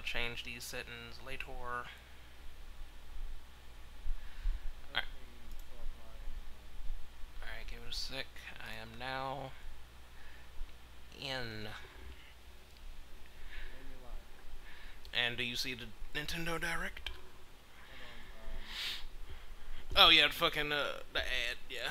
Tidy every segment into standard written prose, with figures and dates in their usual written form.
change these settings later. Alright, give it a sec. I am now in. And do you see the Nintendo Direct? Oh yeah, the fucking the ad, yeah.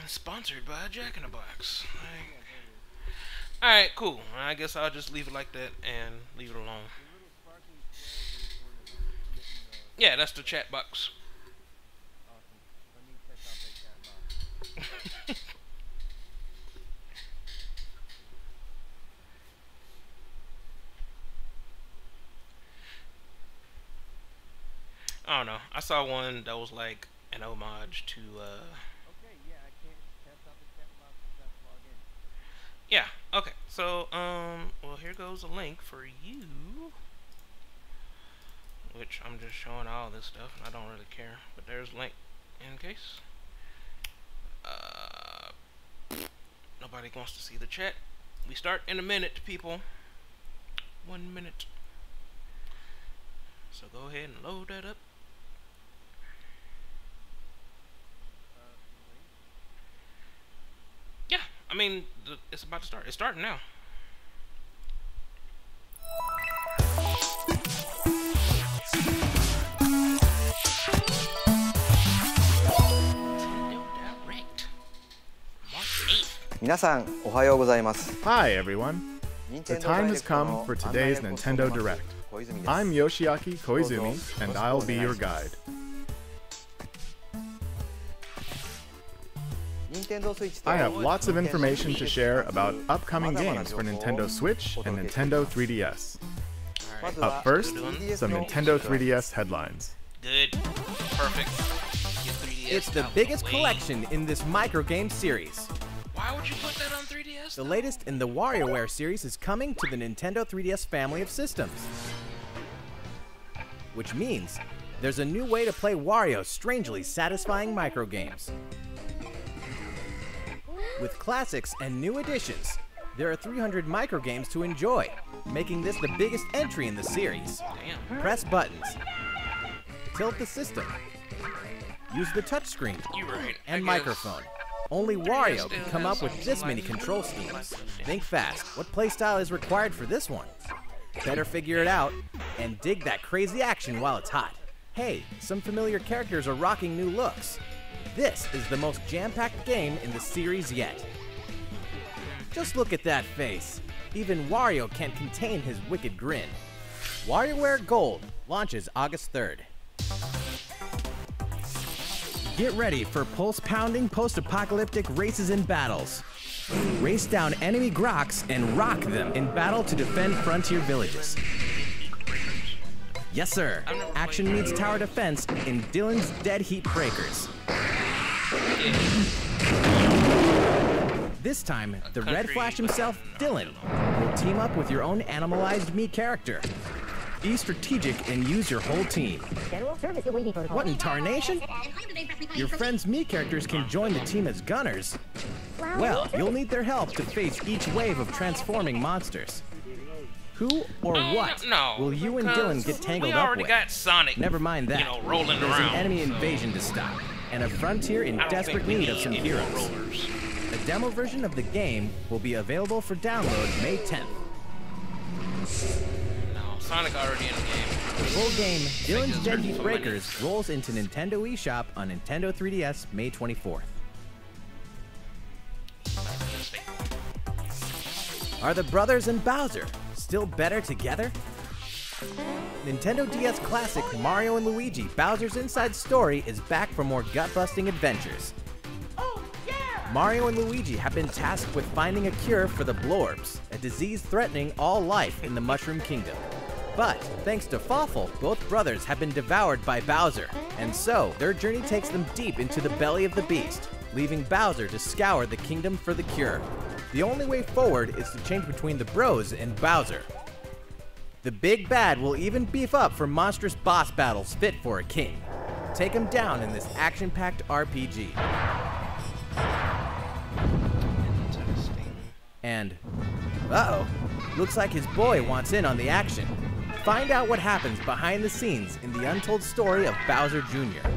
Sponsored by Jack in the Box. Alright, cool. I guess I'll just leave it like that and leave it alone. Yeah, that's the chat box. I don't know. I saw one that was like an homage to yeah, okay. So, well, here goes a link for you. Which I'm just showing all this stuff, and I don't really care. But there's a link in case. Nobody wants to see the chat. We start in a minute, people. 1 minute. So go ahead and load that up. Yeah, I mean, it's about to start. It's starting now. Hi everyone. The time has come for today's Nintendo Direct. I'm Yoshiaki Koizumi, and I'll be your guide. I have lots of information to share about upcoming games for Nintendo Switch and Nintendo 3DS. Up first, some Nintendo 3DS headlines. Good. Perfect. It's the biggest collection in this microgame series. Why would you put that on 3DS? The latest in the WarioWare series is coming to the Nintendo 3DS family of systems. Which means there's a new way to play Wario's strangely satisfying microgames. With classics and new additions, there are 300 microgames to enjoy, making this the biggest entry in the series. Damn. Press buttons, tilt the system, use the touchscreen, and microphone. Only Wario can come up with this many control schemes. Think fast, what playstyle is required for this one? Better figure it out, and dig that crazy action while it's hot. Hey, some familiar characters are rocking new looks. This is the most jam-packed game in the series yet. Just look at that face. Even Wario can't contain his wicked grin. WarioWare Gold launches August 3rd. Get ready for pulse-pounding post-apocalyptic races and battles. Race down enemy Groks and rock them in battle to defend frontier villages. Yes, sir. Action meets tower defense in Dylan's Dead Heat Breakers. This time, the Red Flash himself, Dylan, will team up with your own animalized Mii character. Be strategic and use your whole team. What in tarnation? Your friend's Mii characters can join the team as gunners. Well, you'll need their help to face each wave of transforming monsters. Who or what will you and Dylan get tangled up with? Got Sonic. Never mind that. Rolling There's around. an enemy invasion to stop, and a frontier in desperate need of some heroes. A demo version of the game will be available for download May 10th. Sonic already in the game. The full game, Dylan's Dead Heat Breakers, rolls into Nintendo eShop on Nintendo 3DS May 24th. Are the brothers and Bowser still better together? Nintendo DS classic Mario and Luigi Bowser's Inside Story is back for more gut-busting adventures. Mario and Luigi have been tasked with finding a cure for the Blorbs, a disease threatening all life in the Mushroom Kingdom. But, thanks to Fawful, both brothers have been devoured by Bowser, and so their journey takes them deep into the belly of the beast, leaving Bowser to scour the kingdom for the cure. The only way forward is to change between the bros and Bowser. The big bad will even beef up for monstrous boss battles fit for a king. Take him down in this action-packed RPG. And, uh-oh, looks like his boy wants in on the action. Find out what happens behind the scenes in the untold story of Bowser Jr.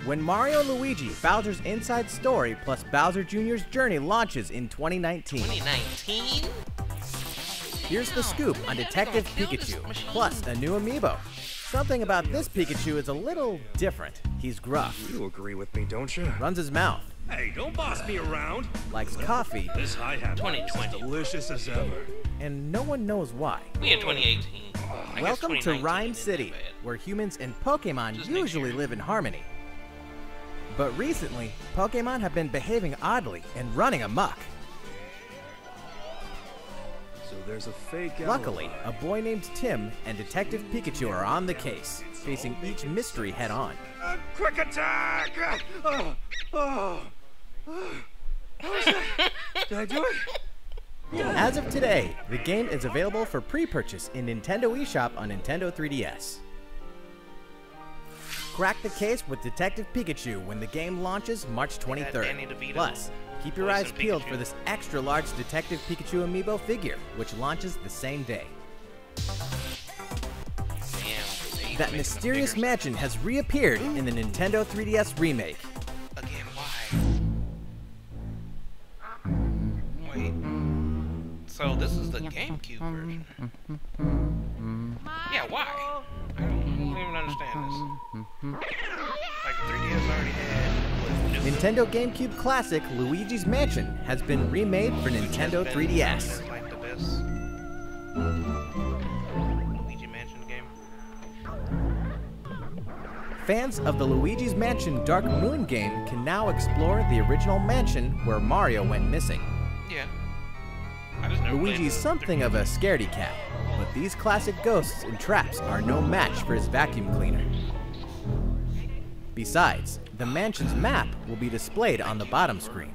When Mario & Luigi Bowser's Inside Story plus Bowser Jr.'s Journey launches in 2019. 2019? Here's the scoop on Detective Pikachu, plus a new amiibo. Something about this Pikachu is a little different. He's gruff. You agree with me, don't you? Runs his mouth. Hey, don't boss me around. Likes coffee. This hi-hat 2020. delicious as ever. And no one knows why. We in 2018. I guess Welcome to 2019 Rhyme isn't City, that bad. where humans and Pokemon Just usually next year. live in harmony. But recently, Pokemon have been behaving oddly and running amok. So there's a fake Luckily, alibi. a boy named Tim and Detective Pikachu are on the case, facing each mystery head-on. Quick attack! Oh, oh, oh. What was that? Did I do it? As of today, the game is available for pre-purchase in Nintendo eShop on Nintendo 3DS. Crack the case with Detective Pikachu when the game launches March Danny 23rd. DeVito Plus, keep your voicing eyes peeled Pikachu. for this extra-large Detective Pikachu amiibo figure, which launches the same day. Damn, That mysterious mansion has reappeared in the Nintendo 3DS remake. Again, why? Wait. So this is the GameCube version. Yeah, why? I don't even understand this. Like 3DS already had. What, Nintendo GameCube classic Luigi's Mansion has been remade for Nintendo 3DS. Like the best Luigi Mansion game. Fans of the Luigi's Mansion Dark Moon game can now explore the original mansion where Mario went missing. Yeah. I just never played Luigi's the something of a scaredy cat, but these classic ghosts and traps are no match for his vacuum cleaner. Besides, the mansion's map will be displayed on the bottom screen.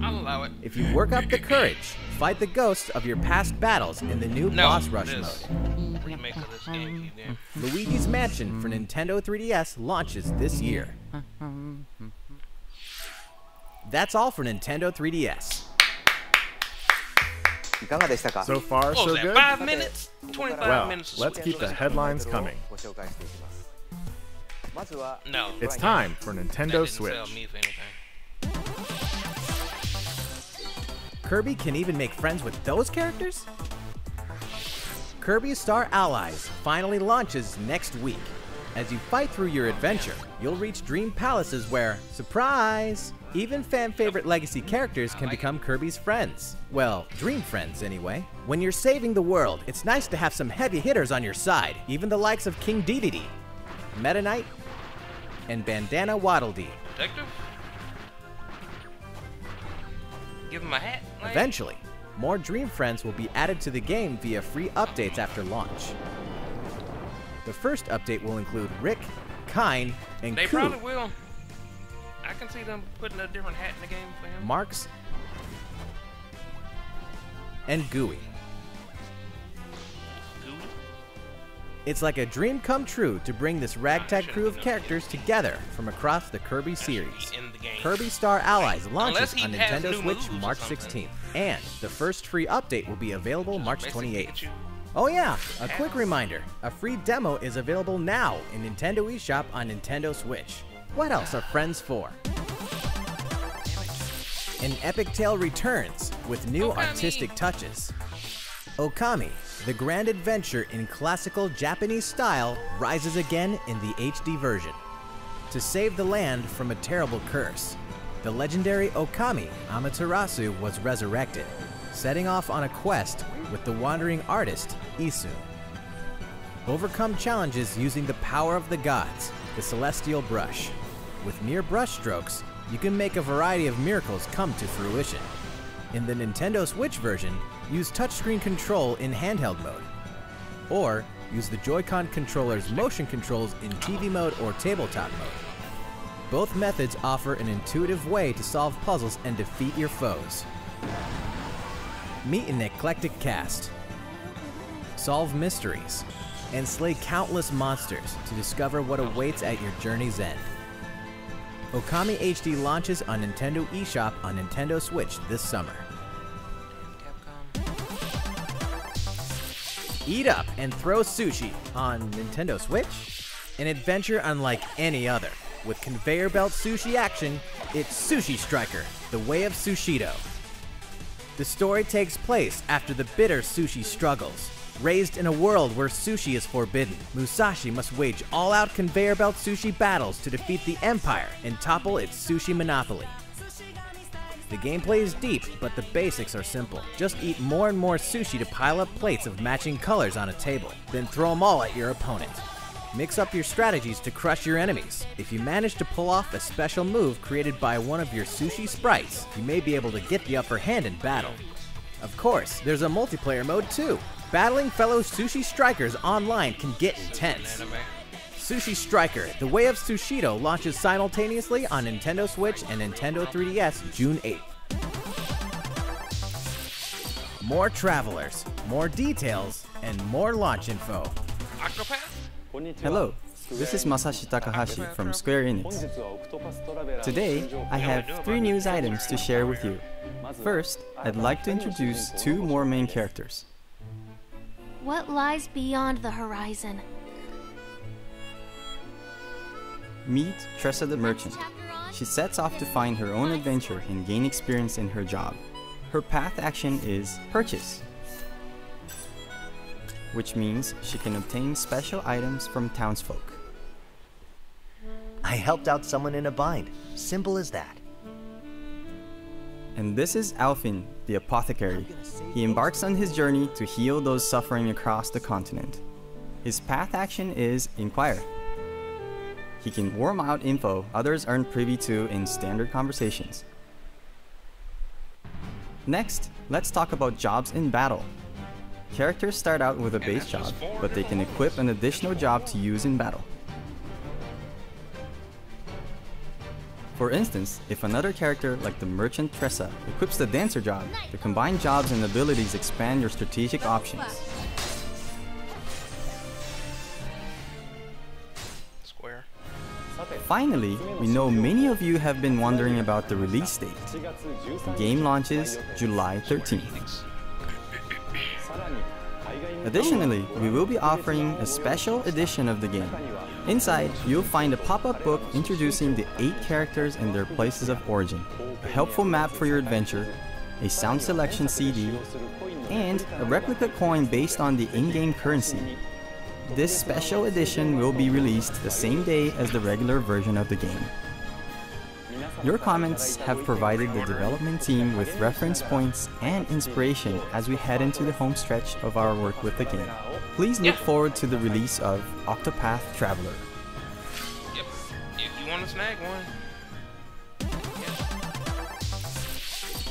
I'll allow it. If you work up the courage, fight the ghosts of your past battles in the new No, Boss Rush this mode. remake of this GameCube game. Luigi's Mansion for Nintendo 3DS launches this year. That's all for Nintendo 3DS. So far, What so was that, good? 5 minutes? 25 Well, minutes of let's Switch. keep the headlines coming. No. It's time for That Nintendo didn't Switch. sell me for anything. Kirby can even make friends with those characters? Kirby Star Allies finally launches next week. As you fight through your adventure, you'll reach dream palaces where, surprise, even fan-favorite legacy characters can become Kirby's friends. Well, dream friends anyway. When you're saving the world, it's nice to have some heavy hitters on your side, even the likes of King Dedede, Meta Knight, and Bandana Waddle Dee. Detective? Give him a hat? Like, Eventually, more Dream Friends will be added to the game via free updates after launch. The first update will include Rick, Kine, and They Koo, probably will. I can see them putting a different hat in the game for him. Marks, and Gooey. Gooey? It's like a dream come true to bring this ragtag crew of characters together from across the Kirby That should be series. in the game. Kirby Star Allies Unless launches he on has Nintendo new Switch moves or March something. 16th, and the first free update will be available March Basically 28th. Pikachu. Oh yeah, a quick reminder, a free demo is available now in Nintendo eShop on Nintendo Switch. What else are friends for? An epic tale returns with new Okami. artistic touches. Okami, the grand adventure in classical Japanese style, rises again in the HD version. To save the land from a terrible curse, the legendary Okami Amaterasu was resurrected, setting off on a quest with the wandering artist Isu. Overcome challenges using the power of the gods, the Celestial Brush. With mere brush strokes, you can make a variety of miracles come to fruition. In the Nintendo Switch version, use touchscreen control in handheld mode. Or use the Joy-Con controller's motion controls in TV mode or tabletop mode. Both methods offer an intuitive way to solve puzzles and defeat your foes. Meet an eclectic cast, solve mysteries, and slay countless monsters to discover what awaits at your journey's end. Okami HD launches on Nintendo eShop on Nintendo Switch this summer. Eat up and throw sushi on Nintendo Switch? An adventure unlike any other. With conveyor belt sushi action, it's Sushi Striker, The Way of Sushido. The story takes place after the bitter sushi struggles. Raised in a world where sushi is forbidden, Musashi must wage all-out conveyor belt sushi battles to defeat the Empire and topple its sushi monopoly. The gameplay is deep, but the basics are simple. Just eat more and more sushi to pile up plates of matching colors on a table, then throw them all at your opponent. Mix up your strategies to crush your enemies. If you manage to pull off a special move created by one of your sushi sprites, you may be able to get the upper hand in battle. Of course, there's a multiplayer mode too. Battling fellow Sushi Strikers online can get intense. Sushi Striker, The Way of Sushido launches simultaneously on Nintendo Switch and Nintendo 3DS June 8th. More travelers, more details, and more launch info. Octopath? Hello, this is Masashi Takahashi from Square Enix. Today, I have 3 news items to share with you. First, I'd like to introduce 2 more main characters. What lies beyond the horizon? Meet Tressa the Merchant. She sets off to find her own adventure and gain experience in her job. Her path action is Purchase, which means she can obtain special items from townsfolk. I helped out someone in a bind. Simple as that. And this is Alfin, the apothecary. He embarks on his journey to heal those suffering across the continent. His path action is Inquire. He can worm out info others aren't privy to in standard conversations. Next, let's talk about jobs in battle. Characters start out with a base job, but they can equip an additional job to use in battle. For instance, if another character like the merchant Tressa equips the dancer job, the combined jobs and abilities expand your strategic options. Square. Finally, we know many of you have been wondering about the release date. The game launches July 13th. Additionally, we will be offering a special edition of the game. Inside, you'll find a pop-up book introducing the 8 characters and their places of origin, a helpful map for your adventure, a sound selection CD, and a replica coin based on the in-game currency. This special edition will be released the same day as the regular version of the game. Your comments have provided the development team with reference points and inspiration as we head into the home stretch of our work with the game. Please look forward to the release of Octopath Traveler. Yep. If you want to snag one.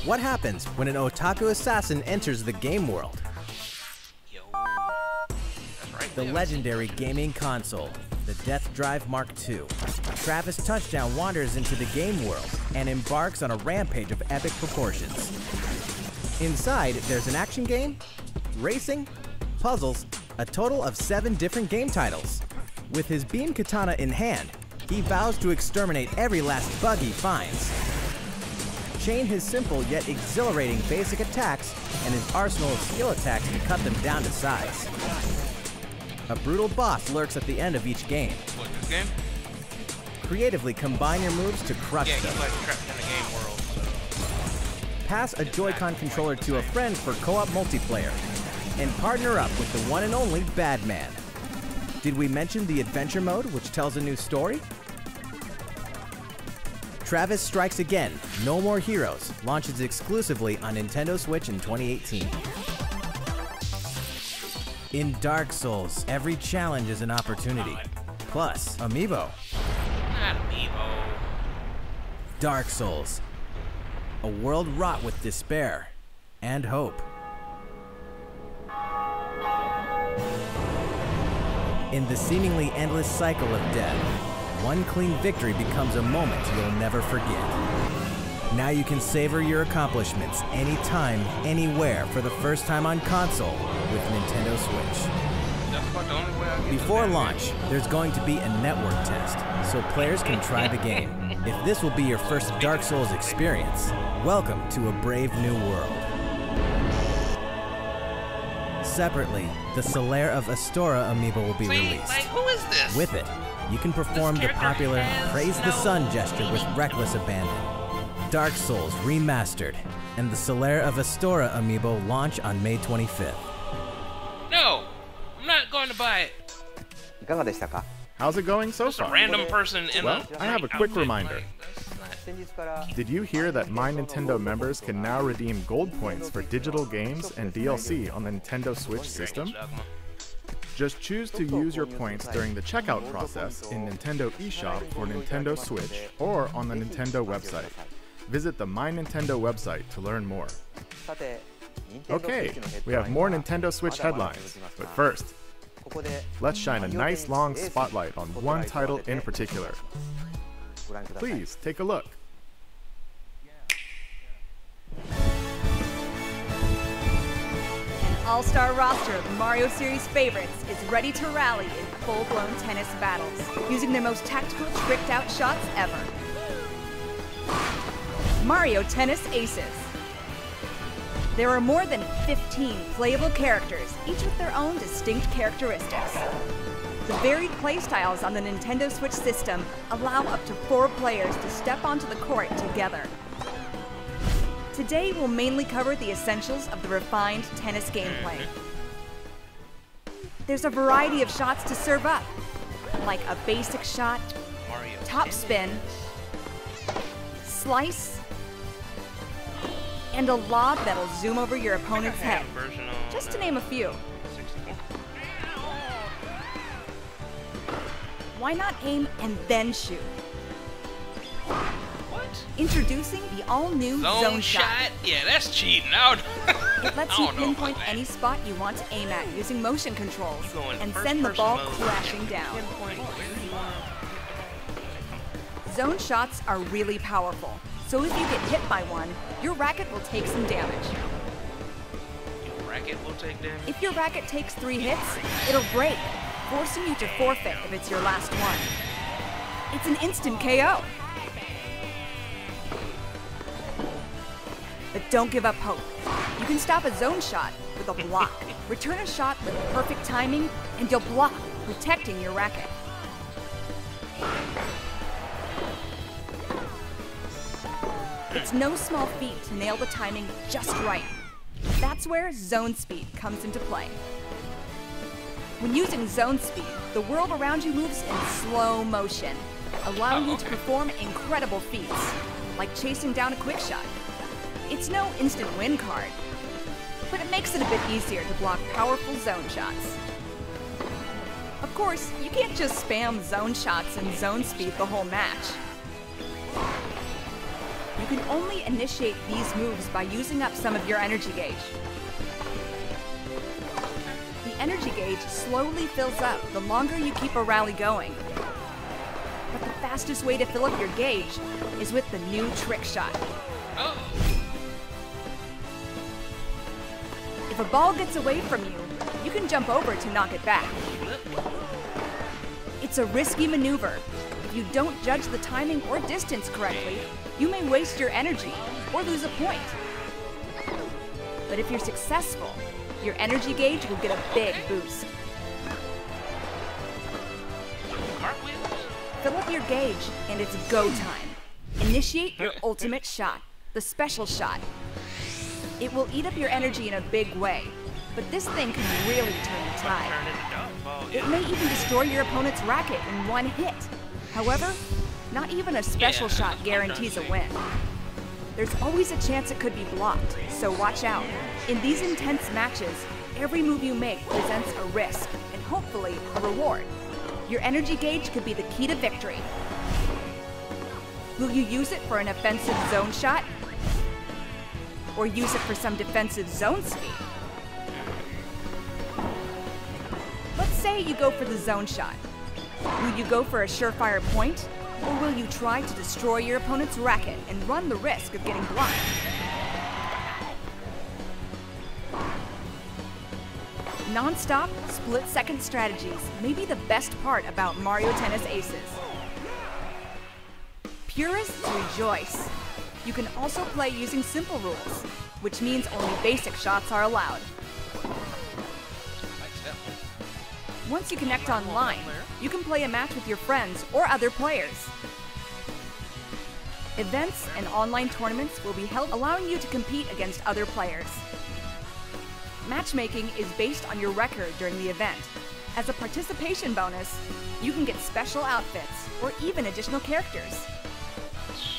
What happens when an otaku assassin enters the game world? Yo. That's right. The legendary gaming console, the Death Drive Mark II. Travis Touchdown wanders into the game world and embarks on a rampage of epic proportions. Inside, there's an action game, racing, puzzles, a total of 7 different game titles. With his beam katana in hand, he vows to exterminate every last bug he finds. Chain his simple yet exhilarating basic attacks and his arsenal of skill attacks to cut them down to size. A brutal boss lurks at the end of each game. What, this game? Creatively combine your moves to crush Yeah, them. he's like trapped in the game world. So. Pass a Joy-Con controller to a friend for co-op multiplayer. And partner up with the one and only Badman. Did we mention the adventure mode, which tells a new story? Travis Strikes Again, No More Heroes, launches exclusively on Nintendo Switch in 2018. In Dark Souls, every challenge is an opportunity. Plus, Amiibo. Not Amiibo. Dark Souls. A world wrought with despair and hope. In the seemingly endless cycle of death, one clean victory becomes a moment you'll never forget. Now you can savor your accomplishments anytime, anywhere for the first time on console with Nintendo Switch. That's about the only way I get Before launch, there's going to be a network test, so players can try the game. If this will be your first Dark Souls experience, welcome to a brave new world. Separately, the Solaire of Astora amiibo will be released. Like, who is this? With it, you can perform the popular Praise the Sun gesture with reckless abandon. Dark Souls Remastered and the Solaire of Astora amiibo launch on May 25th. No, I'm not going to buy it. How's it going so Just a far? random person in Well, I have a quick outfit. reminder. Like, that's not- Did you hear that My Nintendo members can now redeem gold points for digital games and DLC on the Nintendo Switch system? Just choose to use your points during the checkout process in Nintendo eShop for Nintendo Switch or on the Nintendo website. Visit the My Nintendo website to learn more. Okay, we have more Nintendo Switch headlines, but first, let's shine a nice long spotlight on one title in particular. Please take a look. An all-star roster of Mario series favorites is ready to rally in full-blown tennis battles, using their most tactical, tricked-out shots ever. Mario Tennis Aces. There are more than 15 playable characters, each with their own distinct characteristics. The varied playstyles on the Nintendo Switch system allow up to 4 players to step onto the court together. Today, we'll mainly cover the essentials of the refined tennis gameplay. There's a variety of shots to serve up, like a basic shot, Mario top spin, slice, and a lob that'll zoom over your opponent's head, version on, just to name a few. 64. Why not aim and then shoot? What? Introducing the all-new Zone Shot. Yeah, that's cheating out. It lets you pinpoint any spot you want to aim at using motion controls and send the ball crashing down. Zone shots are really powerful, so if you get hit by one, your racket will take some damage. Your racket will take damage? If your racket takes 3 hits, it'll break, forcing you to forfeit if it's your last one. It's an instant KO. But don't give up hope. You can stop a zone shot with a block. Return a shot with perfect timing, and you'll block, protecting your racket. It's no small feat to nail the timing just right. That's where zone speed comes into play. When using zone speed, the world around you moves in slow motion, allowing you to perform incredible feats, like chasing down a quick shot. It's no instant win card, but it makes it a bit easier to block powerful zone shots. Of course, you can't just spam zone shots and zone speed the whole match. You can only initiate these moves by using up some of your energy gauge. The energy gauge slowly fills up the longer you keep a rally going. But the fastest way to fill up your gauge is with the new trick shot. Oh. If a ball gets away from you, you can jump over to knock it back. It's a risky maneuver. If you don't judge the timing or distance correctly, you may waste your energy or lose a point. But if you're successful, your energy gauge will get a big boost. Cartwheels? Fill up your gauge, and it's go time. Initiate your ultimate shot, the special shot. It will eat up your energy in a big way, but this thing can really turn the tide. Turn into dodgeball, It may even destroy your opponent's racket in one hit. However, not even a special shot guarantees a win. There's always a chance it could be blocked, so watch out. In these intense matches, every move you make presents a risk and hopefully a reward. Your energy gauge could be the key to victory. Will you use it for an offensive zone shot? Or use it for some defensive zone speed? Let's say you go for the zone shot. Will you go for a surefire point? Or will you try to destroy your opponent's racket and run the risk of getting blocked? Non-stop, split-second strategies may be the best part about Mario Tennis Aces. Purists rejoice. You can also play using simple rules, which means only basic shots are allowed. Once you connect online, you can play a match with your friends or other players. Events and online tournaments will be held, allowing you to compete against other players. Matchmaking is based on your record during the event. As a participation bonus, you can get special outfits or even additional characters.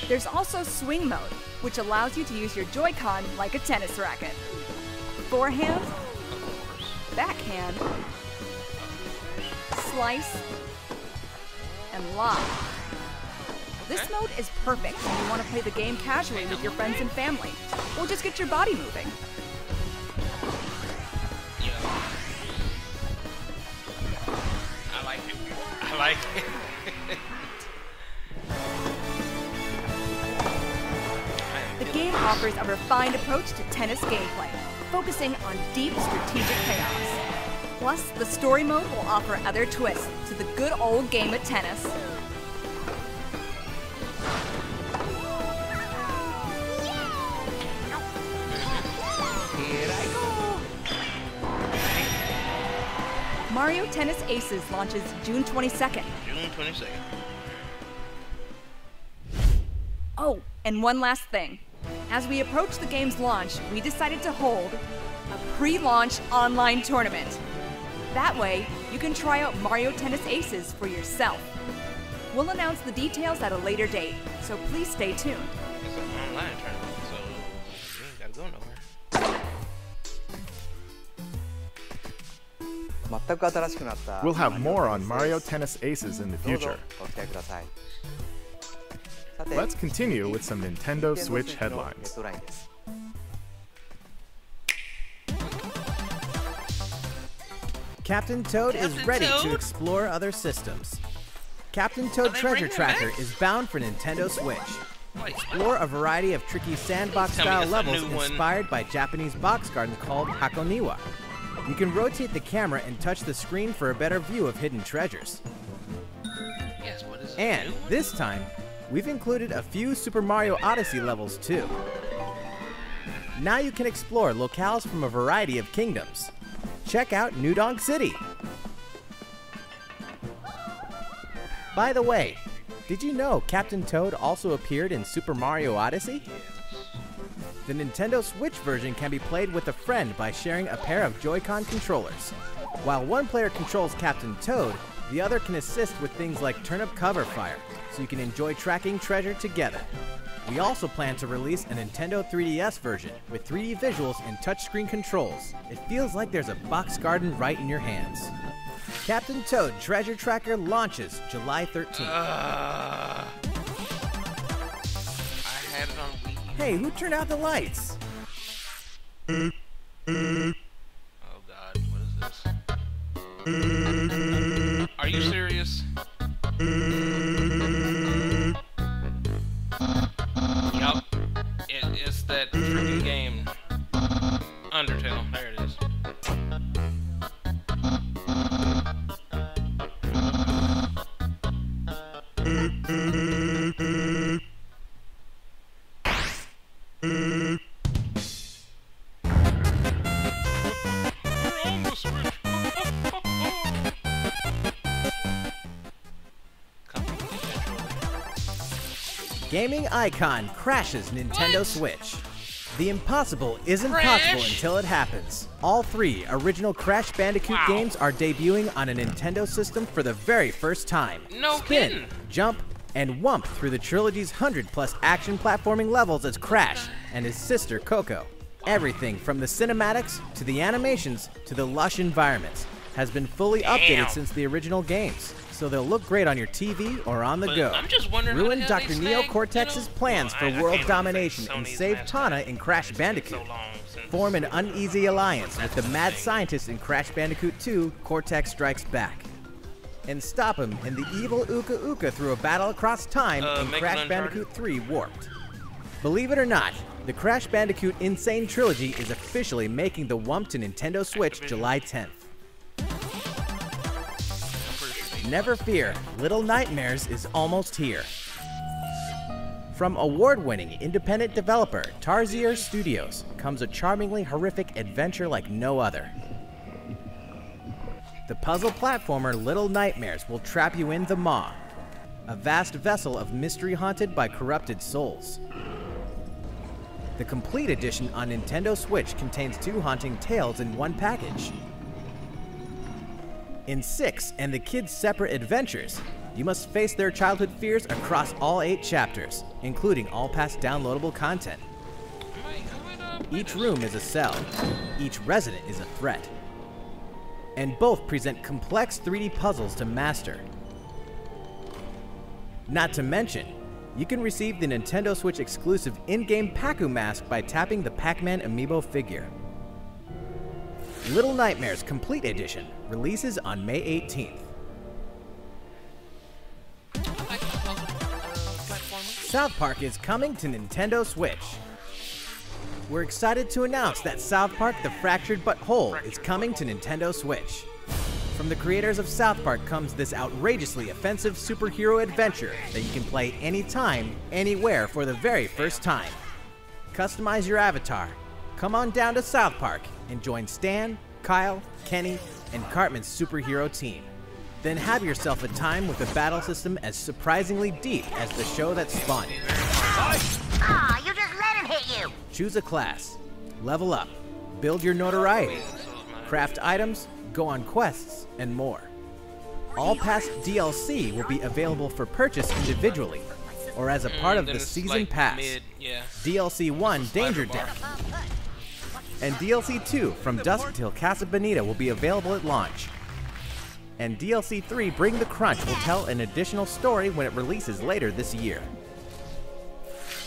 There's also Swing Mode, which allows you to use your Joy-Con like a tennis racket. Forehand, backhand, slice, and lob. This mode is perfect when you want to play the game casually with your friends and family, or just get your body moving. I like it. The game offers a refined approach to tennis gameplay, focusing on deep strategic chaos. Plus, the story mode will offer other twists to the good old game of tennis. Mario Tennis Aces launches June 22nd. June 22nd. Oh, and one last thing. As we approach the game's launch, we decided to hold a pre-launch online tournament. That way, you can try out Mario Tennis Aces for yourself. We'll announce the details at a later date, so please stay tuned. It's an online tournament, so you ain't gotta go nowhere. We'll have more on Mario Tennis Aces in the future. Let's continue with some Nintendo Switch headlines. Captain Toad is Captain ready to Toad? explore other systems. Captain Toad they Treasure bringing it Tracker back? is bound for Nintendo Switch. Wait, Explore a variety of tricky sandbox-style it's a levels new one. inspired by Japanese box gardens called Hakoniwa. You can rotate the camera and touch the screen for a better view of hidden treasures. yes, what is it? And this time, we've included a few Super Mario Odyssey levels too. Now you can explore locales from a variety of kingdoms. Check out New Donk City. By the way, did you know Captain Toad also appeared in Super Mario Odyssey? The Nintendo Switch version can be played with a friend by sharing a pair of Joy-Con controllers. While one player controls Captain Toad, the other can assist with things like turnip cover fire, so you can enjoy tracking treasure together. We also plan to release a Nintendo 3DS version with 3D visuals and touchscreen controls. It feels like there's a box garden right in your hands. Captain Toad Treasure Tracker launches July 13th. I had it on Wii. Hey, who turned out the lights? Oh God, what is this? Are you serious? Yup. It's that freaking game. Undertale. There it is. Gaming icon crashes Nintendo Switch. The impossible isn't possible Crash? until it happens. All 3 original Crash Bandicoot Wow. games are debuting on a Nintendo system for the very first time. No Spin, kidding. jump, and whump through the trilogy's 100+ action platforming levels as Crash and his sister Coco. Everything from the cinematics to the animations to the lush environments has been fully updated since the original games, so they'll look great on your TV or on the But go. I'm just wondering how the Ruin hell Dr. they Neo snagged, Cortex's you know? plans Well, for I can't world really domination think and Sony's save last Tana time. in Crash It's been Bandicoot. so long since Form an uneasy alliance with the That's mad the thing. scientist in Crash Bandicoot 2, Cortex Strikes Back. And stop him and the evil Uka Uka through a battle across time in make it Crash Uncharted. Bandicoot 3 Warped. Believe it or not, the Crash Bandicoot Insane Trilogy is officially making the Wump to Nintendo Switch Activision. July 10th. Never fear, Little Nightmares is almost here. From award-winning independent developer Tarsier Studios comes a charmingly horrific adventure like no other. The puzzle platformer Little Nightmares will trap you in the Maw, a vast vessel of mystery haunted by corrupted souls. The complete edition on Nintendo Switch contains 2 haunting tales in one package. In 6 and the kids' separate adventures, you must face their childhood fears across all 8 chapters, including all past downloadable content. Each room is a cell, each resident is a threat, and both present complex 3D puzzles to master. Not to mention, you can receive the Nintendo Switch exclusive in-game Pac-Man mask by tapping the Pac-Man amiibo figure. Little Nightmares Complete Edition releases on May 18th. South Park is coming to Nintendo Switch. We're excited to announce that South Park: The Fractured But Whole is coming to Nintendo Switch. From the creators of South Park comes this outrageously offensive superhero adventure that you can play anytime, anywhere for the very first time. Customize your avatar. Come on down to South Park and join Stan, Kyle, Kenny, and Cartman's superhero team. Then have yourself a time with a battle system as surprisingly deep as the show that spawned it. Aw, you just let him hit you! Choose a class, level up, build your notoriety, craft items, go on quests, and more. All past DLC will be available for purchase individually or as a part of the Season Pass. DLC 1, Danger Death, and DLC 2, From Dusk Till Casa Bonita, will be available at launch. And DLC 3, Bring the Crunch, will tell an additional story when it releases later this year.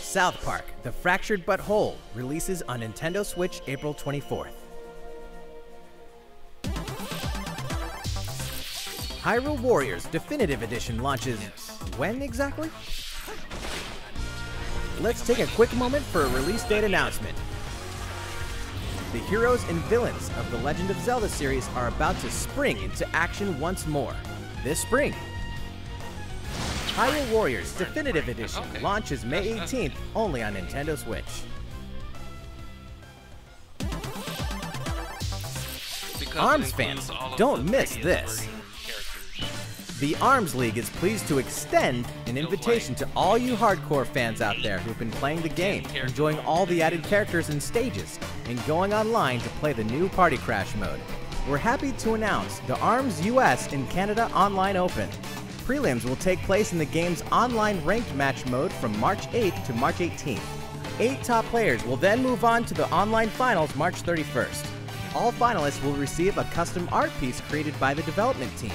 South Park: The Fractured But Whole releases on Nintendo Switch April 24th. Hyrule Warriors Definitive Edition launches when exactly? Let's take a quick moment for a release date announcement. The heroes and villains of the Legend of Zelda series are about to spring into action once more this spring. Hyrule Warriors Definitive Edition launches May 18th only on Nintendo Switch. ARMS fans, don't miss this. The ARMS League is pleased to extend an invitation to all you hardcore fans out there who've been playing the game, enjoying all the added characters and stages, and going online to play the new Party Crash mode. We're happy to announce the ARMS US and Canada Online Open. Prelims will take place in the game's online ranked match mode from March 8th to March 18th. 8 top players will then move on to the online finals March 31st. All finalists will receive a custom art piece created by the development team.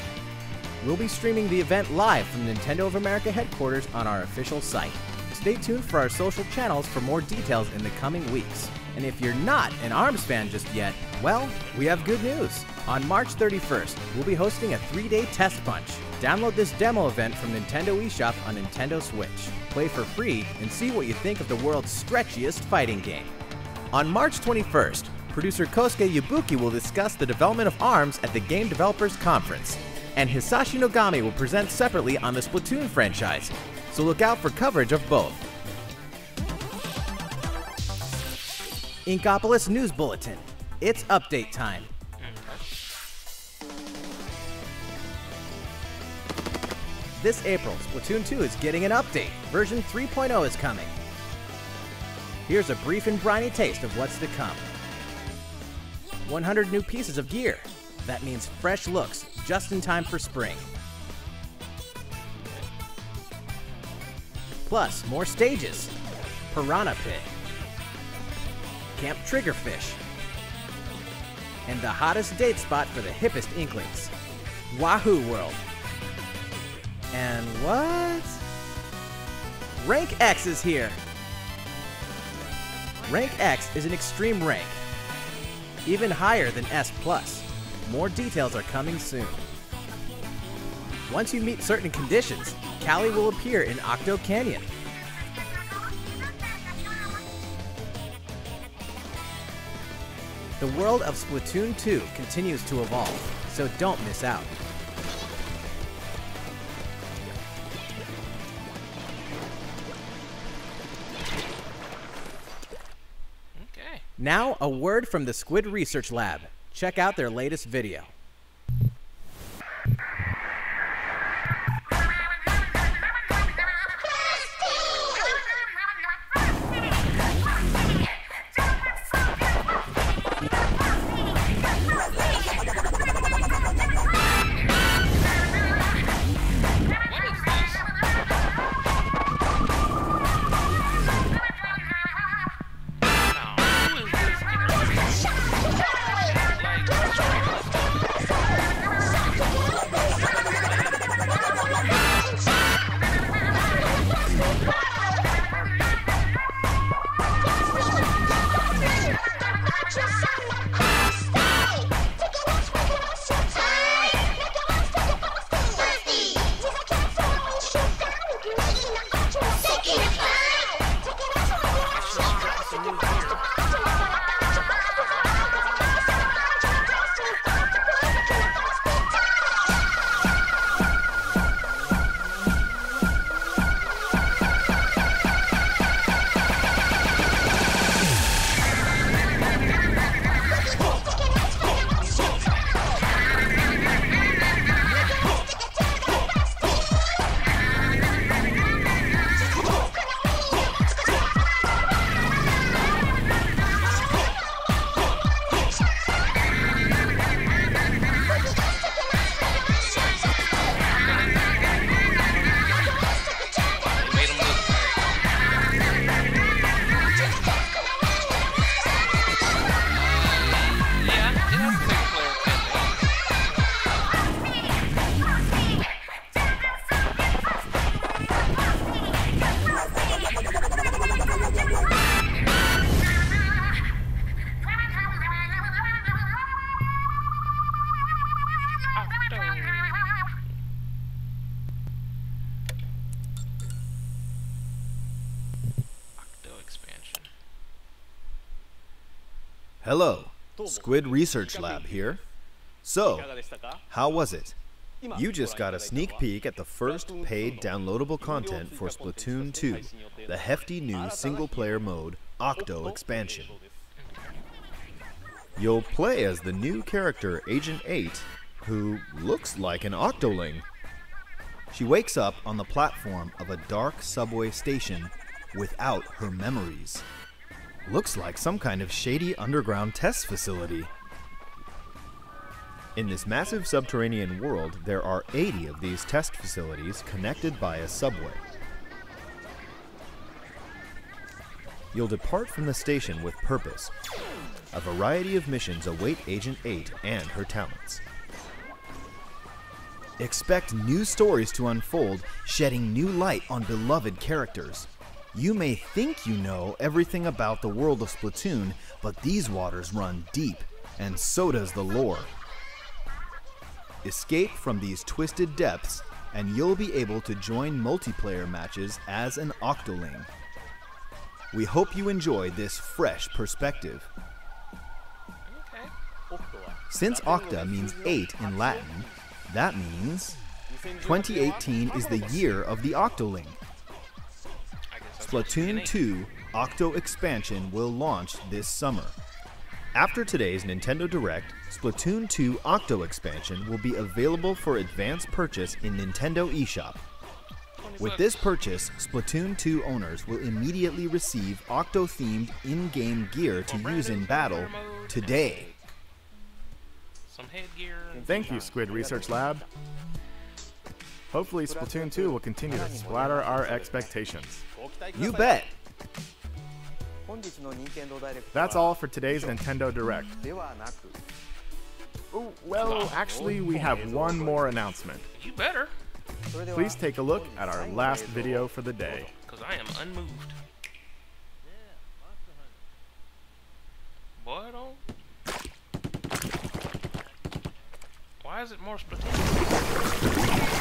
We'll be streaming the event live from Nintendo of America headquarters on our official site. Stay tuned for our social channels for more details in the coming weeks. And if you're not an ARMS fan just yet, well, we have good news. On March 31st, we'll be hosting a 3-day test punch. Download this demo event from Nintendo eShop on Nintendo Switch. Play for free and see what you think of the world's stretchiest fighting game. On March 21st, producer Kosuke Yabuki will discuss the development of ARMS at the Game Developers Conference. And Hisashi Nogami will present separately on the Splatoon franchise, so look out for coverage of both. Inkopolis News Bulletin. It's update time. This April, Splatoon 2 is getting an update. Version 3.0 is coming. Here's a brief and briny taste of what's to come. 100 new pieces of gear. That means fresh looks, just in time for spring. Plus, more stages. Piranha Pit, Camp Triggerfish, and the hottest date spot for the hippest Inklings, Wahoo World. And what? Rank X is here! Rank X is an extreme rank, even higher than S+. More details are coming soon. Once you meet certain conditions, Callie will appear in Octo Canyon. The world of Splatoon 2 continues to evolve, so don't miss out. Now, a word from the Squid Research Lab. Check out their latest video. Hello, Squid Research Lab here. So, how was it? You just got a sneak peek at the first paid downloadable content for Splatoon 2, the hefty new single-player mode, Octo Expansion. You'll play as the new character Agent 8, who looks like an Octoling. She wakes up on the platform of a dark subway station without her memories. Looks like some kind of shady underground test facility. In this massive subterranean world, there are 80 of these test facilities connected by a subway. You'll depart from the station with purpose. A variety of missions await Agent 8 and her talents. Expect new stories to unfold, shedding new light on beloved characters. You may think you know everything about the world of Splatoon, but these waters run deep, and so does the lore. Escape from these twisted depths, and you'll be able to join multiplayer matches as an Octoling. We hope you enjoy this fresh perspective. Since Octa means 8 in Latin, that means 2018 is the year of the Octoling. Splatoon 2 Octo Expansion will launch this summer. After today's Nintendo Direct, Splatoon 2 Octo Expansion will be available for advance purchase in Nintendo eShop. With this purchase, Splatoon 2 owners will immediately receive Octo-themed in-game gear to use in battle today. Thank you, Squid Research Lab. Hopefully Splatoon 2 will continue to splatter our expectations. You bet! That's all for today's Nintendo Direct. Oh, well, actually, we have one more announcement. You better. Please take a look at our last video for the day. Because I am unmoved. Boy, don't. Why is it more Splatoon?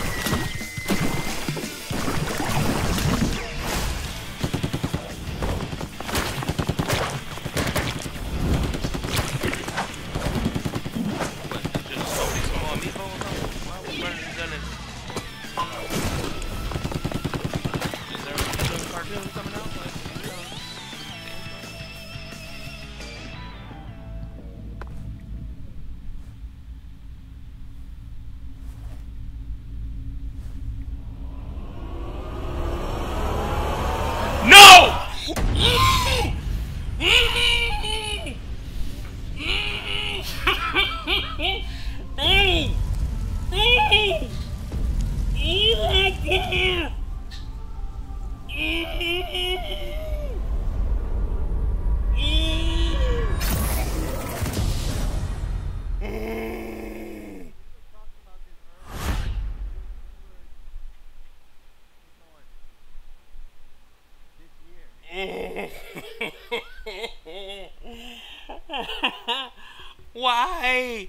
Why?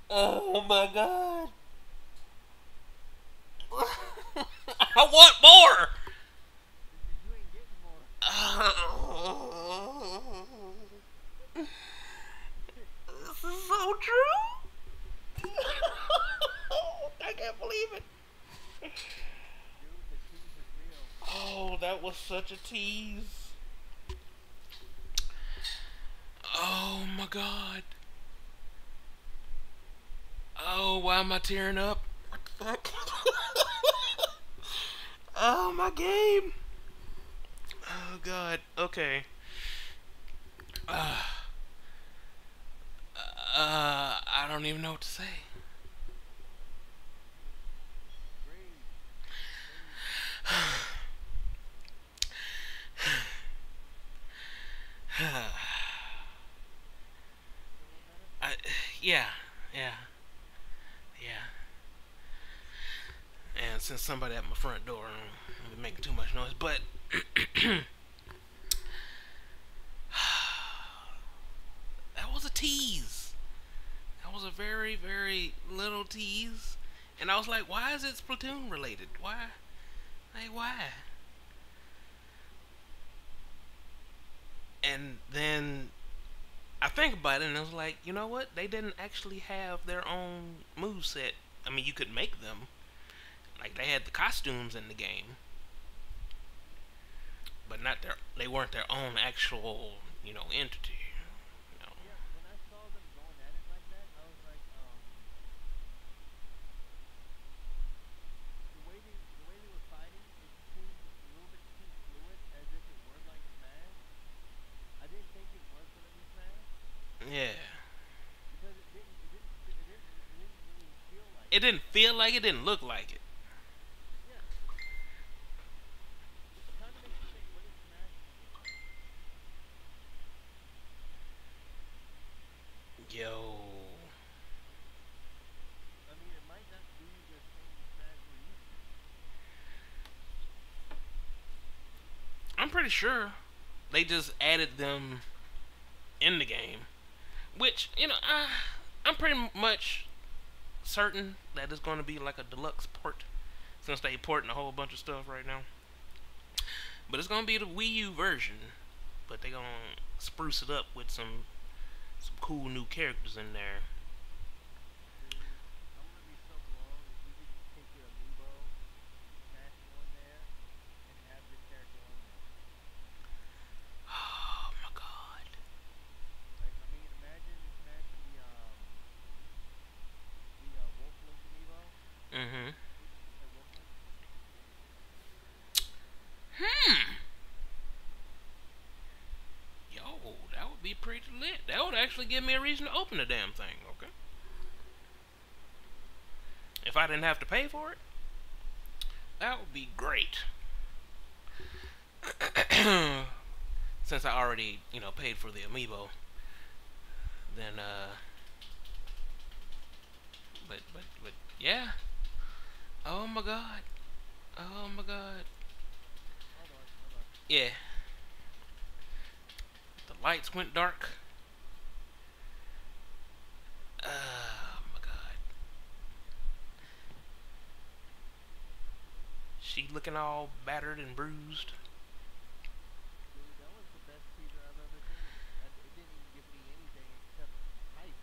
Oh my god. I want more. This is so true. I can't believe it. Oh, that was such a tease. Oh my god. Oh, why am I tearing up? What the fuck? Oh, my game. Oh god. Okay. I don't even know what to say. Yeah. And since somebody at my front door, I'm making too much noise, but that was a tease. That was a very, very little tease. And I was like, why is it Splatoon related? Why? Like, why? And then I think about it and I was like, you know what? They didn't actually have their own moveset. I mean, you could make them. Like, they had the costumes in the game. But not their, they weren't their own actual, you know, entity. You know. Yeah, when I saw them going at it like that, I was like, the way they were fighting, it seemed a little bit too fluid, as if it were like Smash. I didn't think it was gonna be Smash. Yeah. Because it didn't really feel like it. It didn't feel like it, didn't look like it. Yo. I mean, it might not be the same Smash we're used to. I'm pretty sure they just added them in the game. Which, you know, I'm pretty much certain that it's going to be like a deluxe port. Since they porting a whole bunch of stuff right now. But it's going to be the Wii U version. But they're going to spruce it up with some cool new characters in there. I'm gonna be so blown if you could just take your amiibo, smash one there, and have the character on there. Oh my god. Like, I mean, imagine smashing the Wolf Link amiibo. Yo, that would be pretty lit. That would actually give me a reason to open the damn thing, okay? If I didn't have to pay for it, that would be great. Since I already, you know, paid for the amiibo, then, but, yeah. Oh my god. Oh my god. Hold on. Yeah. The lights went dark. Oh my god. She looking all battered and bruised. Dude, that was the best teaser I've ever seen. It didn't even give me anything except hype.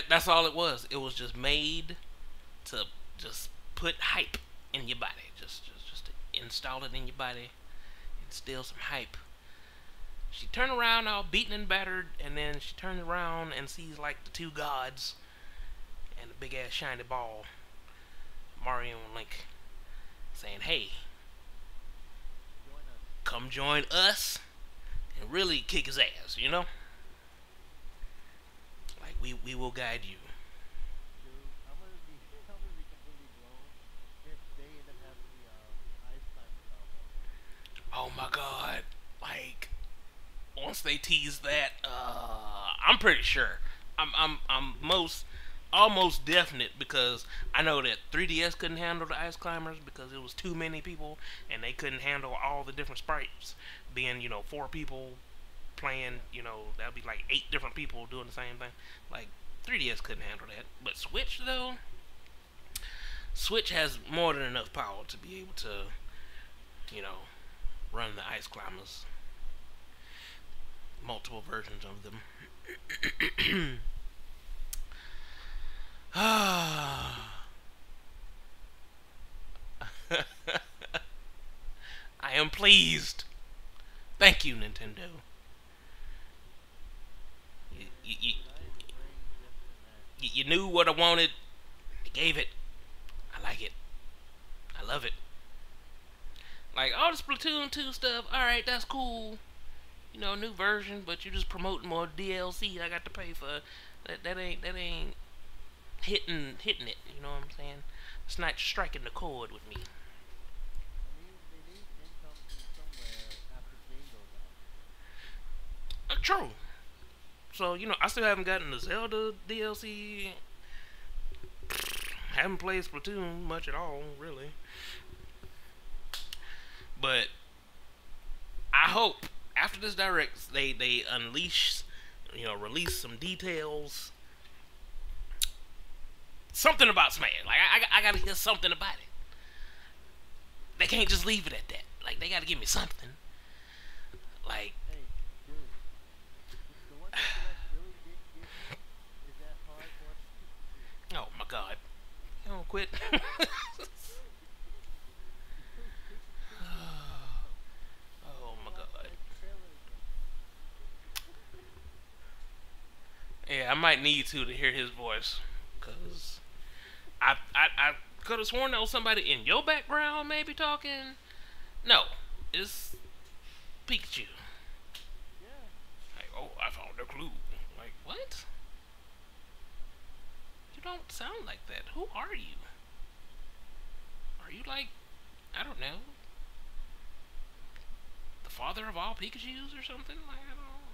That's all it was. It was just made to just put hype in your body. Just to install it in your body. Instill some hype. She turned around all beaten and battered, and then she turns around and sees like the two gods and the big ass shiny ball, Mario and Link, saying, hey, come join us and really kick his ass, you know? Like, we will guide you. Dude, I'm gonna be completely blown if they end up having the Ice Climber combo. Oh my god. Like, once they tease that, I'm pretty sure. I'm most almost definite because I know that 3DS couldn't handle the Ice Climbers because it was too many people and they couldn't handle all the different sprites. Being, 4 people playing, that'd be like 8 different people doing the same thing. Like, 3DS couldn't handle that. But Switch, though, Switch has more than enough power to be able to, run the Ice Climbers. Multiple versions of them. I am pleased. Thank you, Nintendo. You knew what I wanted. You gave it. I like it. I love it. Like, all the Splatoon 2 stuff, alright, that's cool. New version, but you're just promoting more DLC I got to pay for. That ain't hitting it, you know what I'm saying? It's not striking the chord with me. They need income from somewhere after the game goes out. True. So, I still haven't gotten the Zelda DLC. Haven't played Splatoon much at all, really. But I hope after this Direct they unleash, release some details. Something about Smash. Like, I gotta hear something about it. They can't just leave it at that. Like, they gotta give me something. Like, Hey, dude. The one thing that really didn't give me is that hardcore. oh my god. You don't quit. Oh my god. Yeah, I might need to hear his voice. Because I could have sworn there was somebody in your background maybe talking. No, it's Pikachu. Yeah. Like, oh, I found a clue. Like, what? You don't sound like that. Who are you? Are you like, I don't know, the father of all Pikachus or something? Like,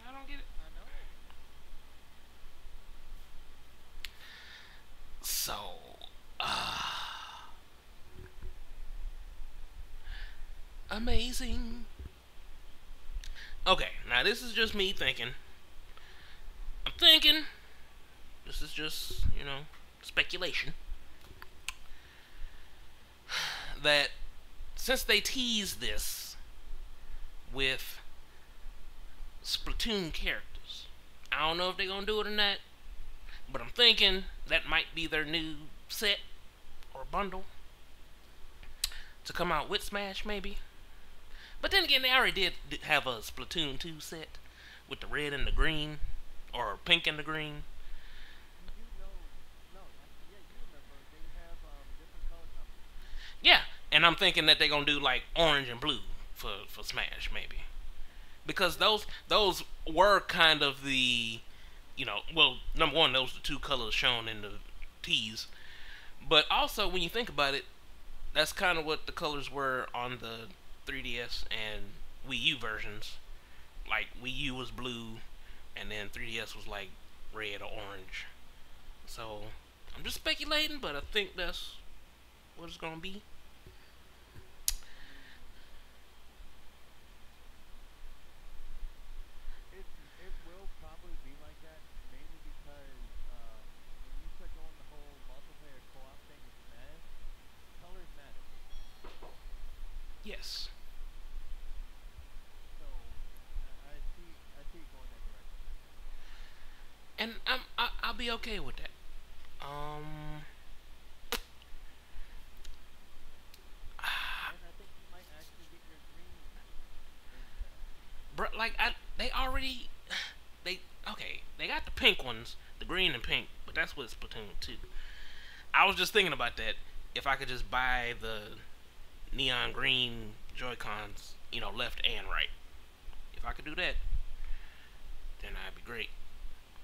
I don't get it. I know. So, amazing. Okay, now this is just me thinking. I'm thinking, this is just, speculation, that since they teased this with Splatoon characters, I don't know if they're gonna do it or not, but I'm thinking that might be their new set or bundle to come out with Smash, maybe. But then again, they already did have a Splatoon 2 set with the red and the green, or pink and the green. Yeah, and I'm thinking that they're gonna do like orange and blue for Smash, maybe, because those were kind of the, well, number one, those are the 2 colors shown in the tease, but also when you think about it, that's kind of what the colors were on the 3DS and Wii U versions. Like, Wii U was blue, and then 3DS was like red or orange. So I'm just speculating, but I think that's what it's gonna be. It will probably be like that, mainly because when you start going the whole multiplayer co-op thing with Smash, colors matter. Yes. So I see it going that direction. And I'll be okay with that. And I think you might actually get your green. Bro, like, they got the pink ones, the green and pink, but that's with Splatoon 2. I was just thinking about that. If I could just buy the neon green Joy-Cons, left and right. If I could do that, then I'd be great.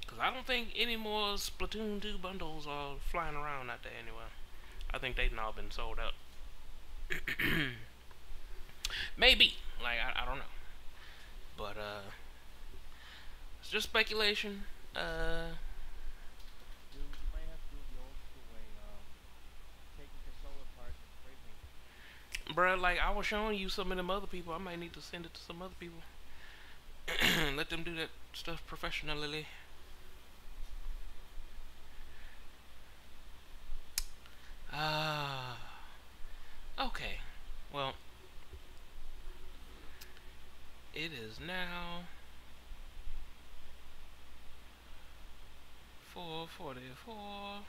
Because I don't think any more Splatoon 2 bundles are flying around out there anywhere. I think they've all been sold out. Maybe. Like, I don't know. But, it's just speculation. You might have to do Bruh, like I was showing you some of them other people. I might need to send it to some other people. Let them do that stuff professionally. Okay. Well, it is now 4:44.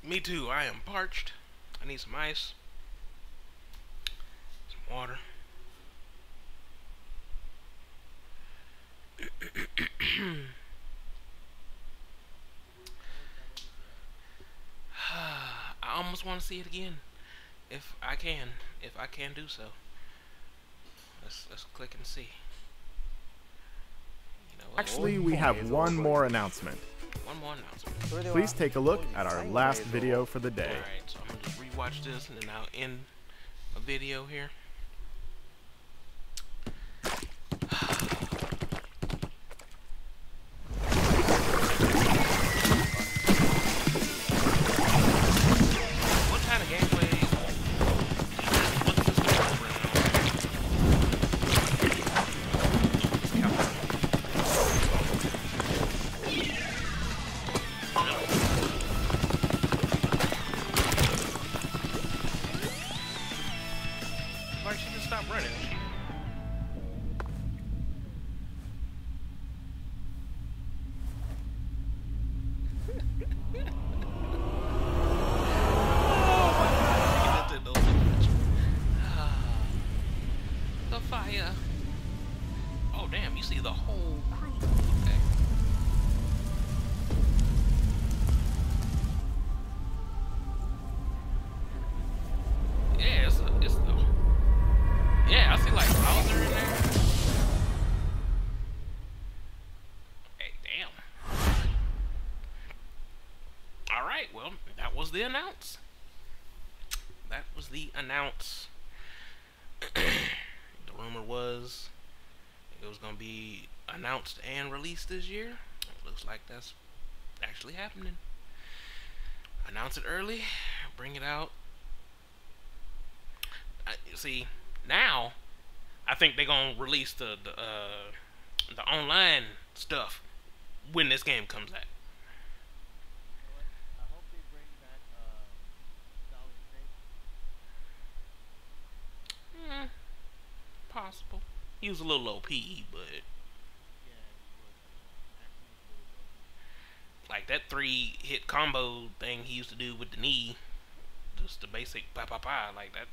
Me too. I am parched. I need some ice, some water. I almost want to see it again, if I can do so. Let's click and see. You know what? Actually, we have one more announcement. One more announcement. Please take a look at our last video for the day. Alright, so I'm gonna just rewatch this and then I'll end a video here. What kind of gameplay? What's this like she just stopped running. The fire. Oh damn, you see the whole crew. Okay. Yeah, it's the yeah, I see like Bowser in there. Hey, damn. Alright, well, that was the announce. That was the announce. The rumor was it was gonna be announced and released this year. It looks like that's actually happening. Announce it early, bring it out. See, now I think they're gonna release the online stuff when this game comes out. I hope they bring back Solid Snake. Possible. He was a little OP, but like that 3-hit combo thing he used to do with the knee, just the basic pa pa pa like that,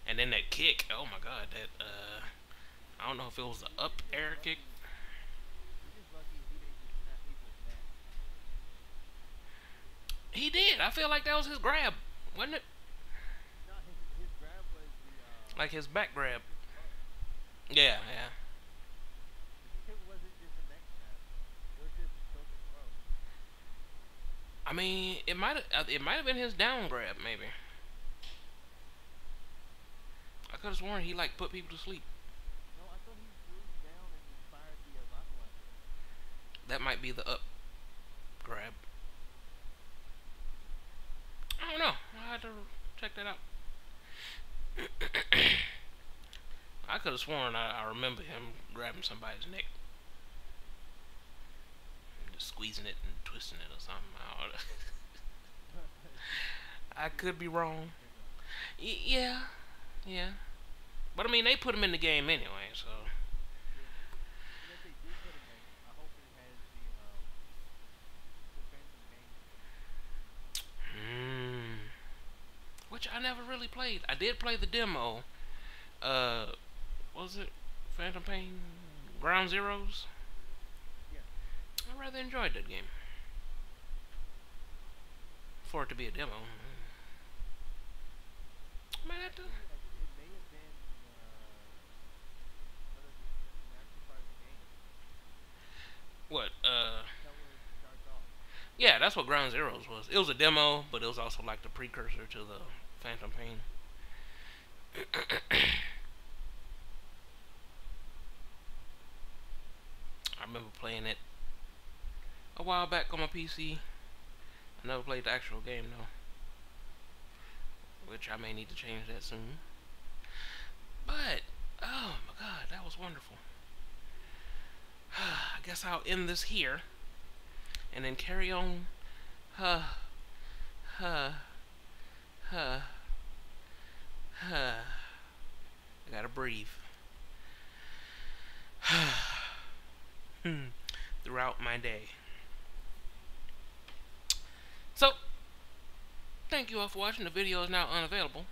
and then that kick. Oh my god, that I don't know if it was the up air kick. He did. I feel like that was his grab, wasn't it? No, his grab was the Like his back grab. Yeah, yeah. it wasn't just a neck snap. It was just a choke and throw. I mean, it might have been his down grab, maybe. I could have sworn he like put people to sleep. No, I thought he threw down and then fired the Vasalak. That might be the up grab. I don't know. I had to check that out. I could have sworn I remember him grabbing somebody's neck. Just squeezing it and twisting it or something. I could be wrong. Yeah. Yeah. But I mean, they put him in the game anyway, so. And if they do put him in, I hope it has the Phantom Pain. Which I never really played. I did play the demo. What was it? Phantom Pain? Ground Zeroes? Yeah. I rather enjoyed that game. For it to be a demo. Might have to. It may have been one of the actual part of the game. What? That where it starts off. Yeah, that's what Ground Zeroes was. It was a demo, but it was also like the precursor to the Phantom Pain. I remember playing it a while back on my PC. I never played the actual game though. which I may need to change that soon. But, oh my god, that was wonderful. I guess I'll end this here and then carry on. I gotta breathe. Throughout my day. So, thank you all for watching. The video is now unavailable.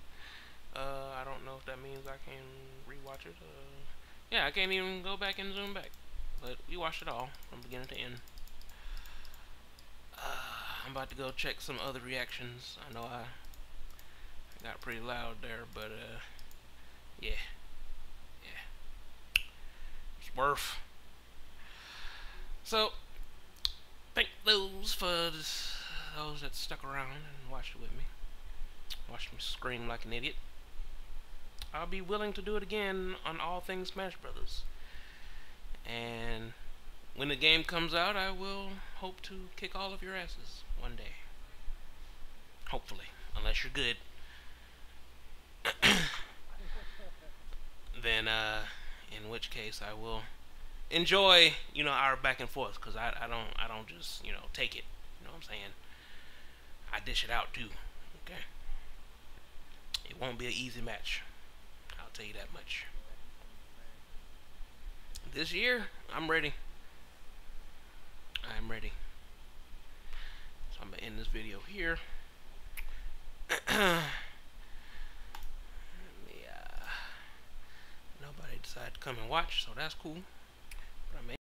I don't know if that means I can rewatch it. Yeah, I can't even go back and zoom back. But we watched it all from beginning to end. I'm about to go check some other reactions. I know I got pretty loud there, but yeah. It's worth. So, thank those that stuck around and watched it with me. Watched me scream like an idiot. I'll be willing to do it again on all things Smash Brothers. And when the game comes out, I will hope to kick all of your asses one day. Hopefully, unless you're good. Then, in which case I will enjoy, our back and forth, because I don't just, take it. You know what I'm saying? I dish it out too. Okay? It won't be an easy match. I'll tell you that much. This year, I'm ready. I'm ready. So I'm gonna end this video here. Nobody decided to come and watch, so that's cool.